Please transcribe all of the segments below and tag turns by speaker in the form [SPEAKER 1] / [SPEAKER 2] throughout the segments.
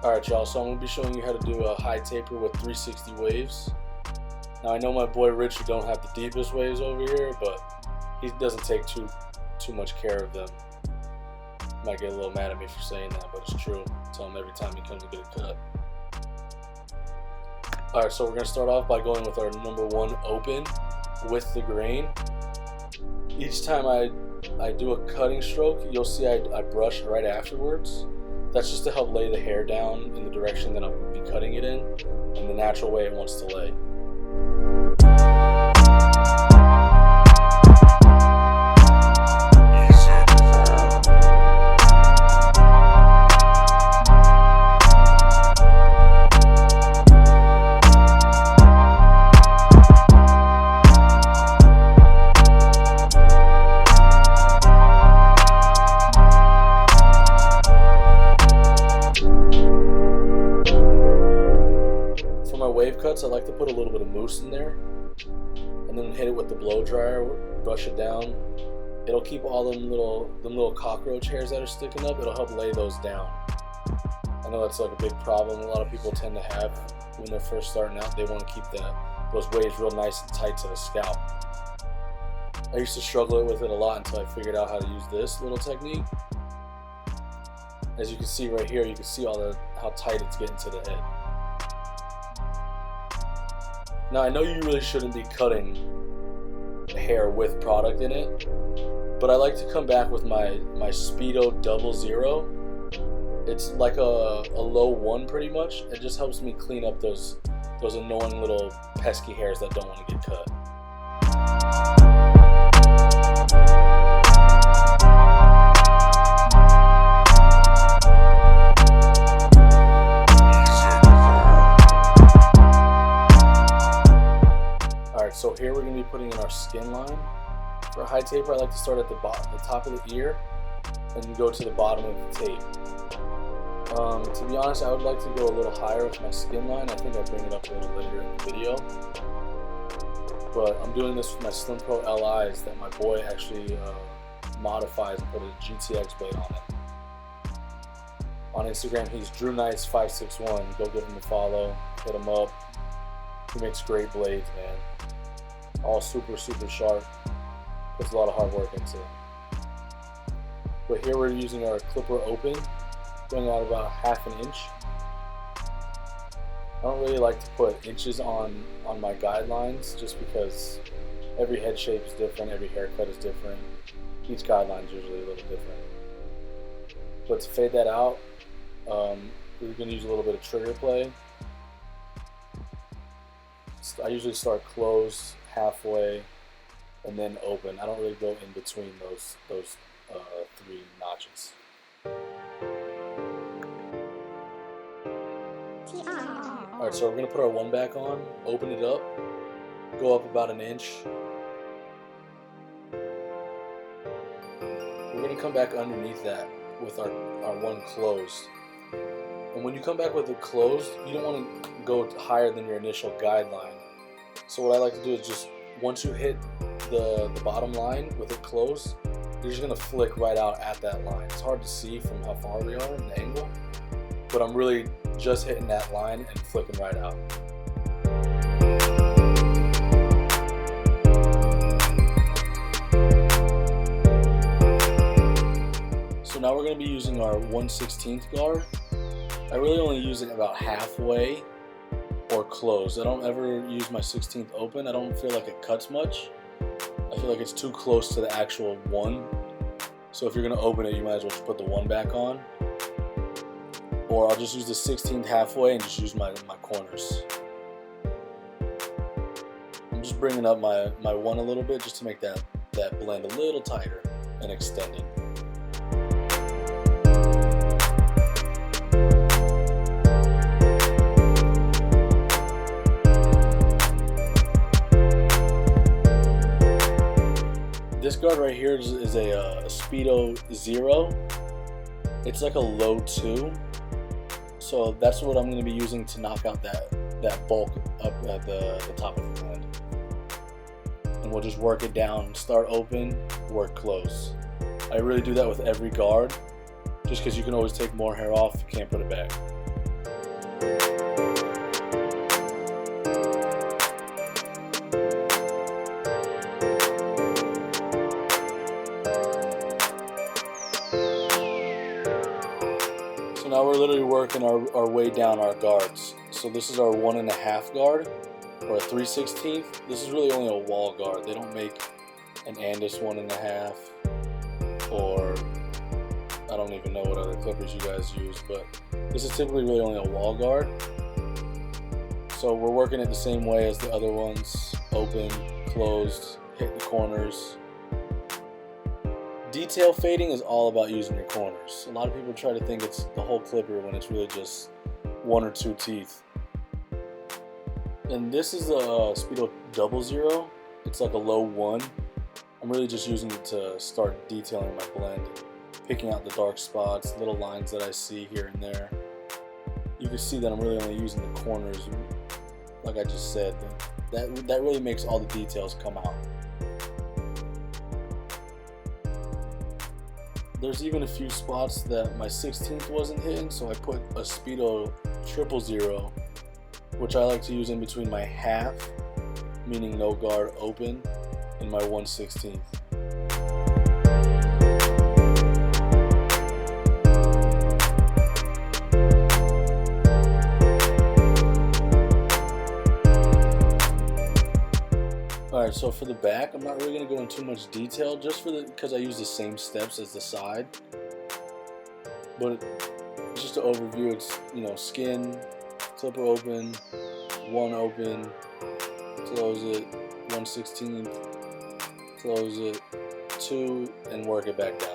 [SPEAKER 1] Alright y'all, so I'm going to be showing you how to do a high taper with 360 waves. Now I know my boy Richie don't have the deepest waves over here, but he doesn't take too much care of them. Might get a little mad at me for saying that, but it's true. I tell him every time he comes to get a cut. Alright, so we're going to start off by going with our number 1 open with the grain. Each time I do a cutting stroke, you'll see I brush right afterwards. That's just to help lay the hair down in the direction that I'll be cutting it in the natural way it wants to lay. Wave cuts, I like to put a little bit of mousse in there and then hit it with the blow dryer, brush it down. It'll keep all them little cockroach hairs that are sticking up. It'll help lay those down. I know that's like a big problem a lot of people tend to have when they're first starting out. They want to keep those waves real nice and tight to the scalp. I used to struggle with it a lot until I figured out how to use this little technique. As you can see right here, you can see how tight it's getting to the head. Now I know you really shouldn't be cutting hair with product in it, but I like to come back with my Speedo 00. It's like a low 1 pretty much. It just helps me clean up those annoying little pesky hairs that don't want to get cut. So here we're going to be putting in our skin line. For a high taper, I like to start at the top of the ear and go to the bottom of the tape. To be honest, I would like to go a little higher with my skin line. I think I'll bring it up a little later in the video. But I'm doing this with my Slim Pro LIs that my boy actually modifies and put a GTX blade on it. On Instagram, he's DrewNice561. Go give him a follow, hit him up. He makes great blades, man. All super sharp. Puts a lot of hard work into it. But here we're using our clipper open, going out about ½ an inch. I don't really like to put inches on my guidelines just because every head shape is different, every haircut is different. Each guideline is usually a little different. But to fade that out, we're going to use a little bit of trigger play. I usually start close, halfway, and then open. I don't really go in between those 3 notches. Alright, so we're going to put our 1 back on, open it up, go up about an inch. We're going to come back underneath that with our 1 closed. And when you come back with it closed, you don't want to go higher than your initial guideline. So what I like to do is just, once you hit the bottom line with it closed, you're just going to flick right out at that line. It's hard to see from how far we are in the angle, but I'm really just hitting that line and flicking right out. So now we're going to be using our 1/16 guard. I really only use it about halfway or closed. I don't ever use my 16th open. I don't feel like it cuts much. I feel like it's too close to the actual 1. So if you're going to open it, you might as well just put the 1 back on. Or I'll just use the 16th halfway and just use my corners. I'm just bringing up my 1 a little bit just to make that blend a little tighter and extending. This guard right here is a Speedo 0. It's like a low 2. So that's what I'm going to be using to knock out that bulk up at the top of the head. And we'll just work it down. Start open, work close. I really do that with every guard, just because you can always take more hair off, you can't put it back. So now we're literally working our way down our guards. So this is our 1.5 guard, or a 3/16. This is really only a wall guard. They don't make an Andis 1.5, or I don't even know what other clippers you guys use, but this is typically really only a wall guard. So we're working it the same way as the other ones: open, closed, hit the corners. Detail fading is all about using your corners. A lot of people try to think it's the whole clipper when it's really just 1 or 2 teeth. And this is a Speedo 00. It's like a low 1. I'm really just using it to start detailing my blend, picking out the dark spots, little lines that I see here and there. You can see that I'm really only using the corners, like I just said. That really makes all the details come out. There's even a few spots that my 16th wasn't hitting, so I put a Speedo 000, which I like to use in between my half, meaning no guard open, and my 1/16. Alright, so for the back, I'm not really going to go into too much detail, just because I use the same steps as the side. But just to overview, it's, skin, clipper open, 1 open, close it, 1/16, close it, 2, and work it back down.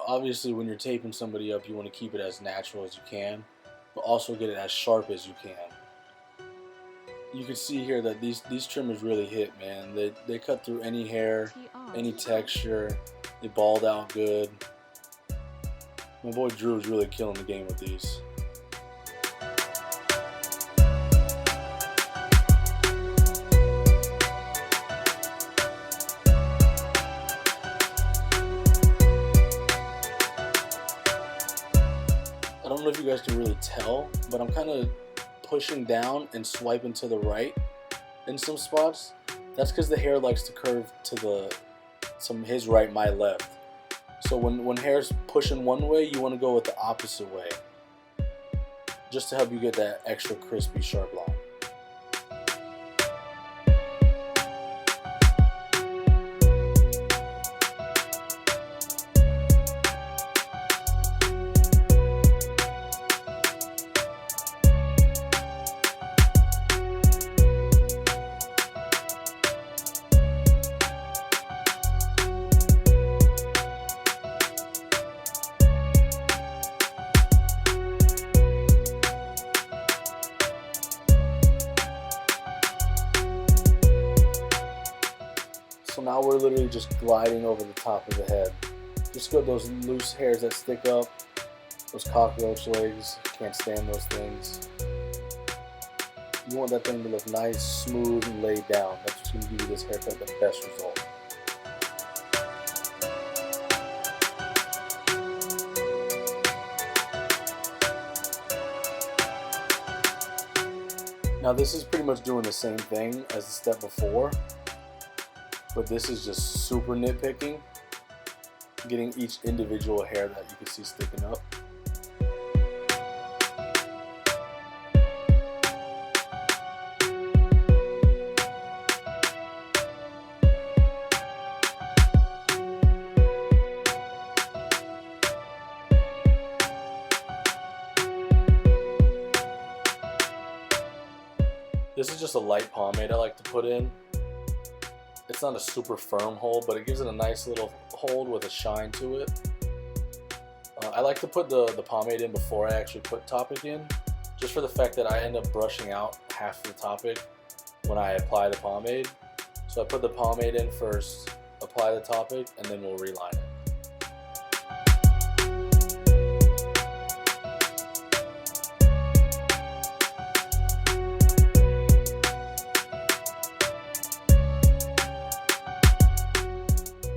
[SPEAKER 1] Obviously when you're taping somebody up, you want to keep it as natural as you can, but also get it as sharp as you can. You can see here that these trimmers really hit, man. They cut through any hair, any texture. They balled out good. My boy Drew is really killing the game with these. I don't know if you guys can really tell, but I'm kind of pushing down and swiping to the right in some spots. That's because the hair likes to curve to his right, my left. So when hair's pushing one way, you want to go with the opposite way, just to help you get that extra crispy, sharp line. So now we're literally just gliding over the top of the head. Just got those loose hairs that stick up, those cockroach legs, can't stand those things. You want that thing to look nice, smooth, and laid down. That's what's going to give you this haircut the best result. Now this is pretty much doing the same thing as the step before, but this is just super nitpicking, getting each individual hair that you can see sticking up. This is just a light pomade I like to put in. It's not a super firm hold, but it gives it a nice little hold with a shine to it. I like to put the pomade in before I actually put Topic in, just for the fact that I end up brushing out half the Topic when I apply the pomade. So I put the pomade in first, apply the Topic, and then we'll reline it.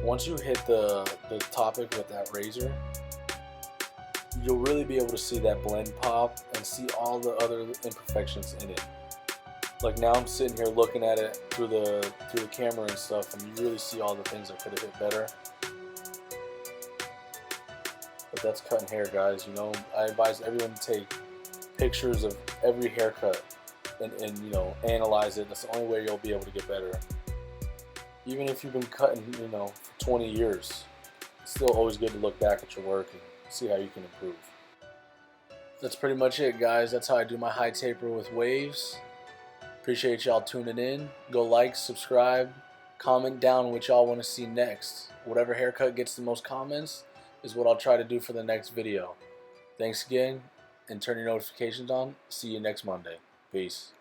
[SPEAKER 1] Once you hit the Topic with that razor, you'll really be able to see that blend pop and see all the other imperfections in it. Like now I'm sitting here looking at it through the camera and stuff, and you really see all the things that could have hit better. But that's cutting hair, guys. You know, I advise everyone to take pictures of every haircut and you know, analyze it. That's the only way you'll be able to get better. Even if you've been cutting, you know, for 20 years, it's still always good to look back at your work and see how you can improve. That's pretty much it, guys. That's how I do my high taper with waves. Appreciate y'all tuning in. Go like, subscribe, comment down what y'all want to see next. Whatever haircut gets the most comments is what I'll try to do for the next video. Thanks again, and turn your notifications on. See you next Monday. Peace.